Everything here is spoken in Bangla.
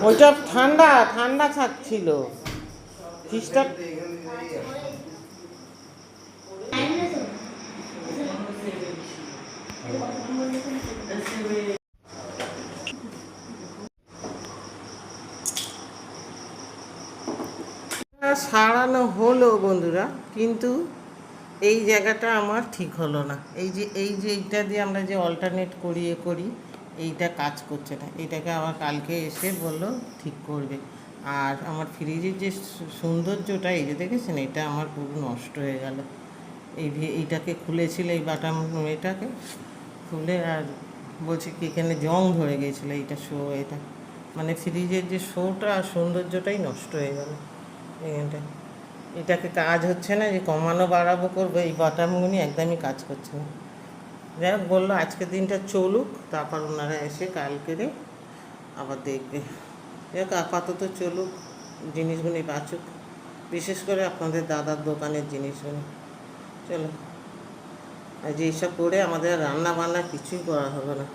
ওইটা ঠান্ডা ঠান্ডা থাকছিল ফ্রিজটা। সারানো হলো বন্ধুরা, কিন্তু এই জায়গাটা আমার ঠিক হলো না। এই যে এইটা দিয়ে আমরা যে অল্টারনেট করি এইটা কাজ করছে না। এটাকে আবার কালকে এসে বললো ঠিক করবে। আর আমার ফ্রিজের যে সৌন্দর্যটা এই যে দেখেছেন, এটা আমার পুরো নষ্ট হয়ে গেল। এইটাকে খুলেছিল, এই বাটাম এটাকে খুলে আর বলছি কি এখানে জং ধরে গিয়েছিলো এইটা এটা মানে ফ্রিজের যে শোটা আর সৌন্দর্যটাই নষ্ট হয়ে গেল এখানটা। এটাকে কাজ হচ্ছে না, যে কমানো বাড়াবো করবো, এই বাটামগুলি একদমই কাজ করছে না। যাই হোক, বললো আজকের দিনটা চলুক, তারপর ওনারা এসে কালকেরে আবার দেখবে। যাই হোক, আপাতত চলুক, জিনিসগুলি বাঁচুক, বিশেষ করে আপনাদের দাদার দোকানের জিনিসগুলি। চলো, আর যে এইসব করে আমাদের রান্না বান্না কিছুই করা হবে না।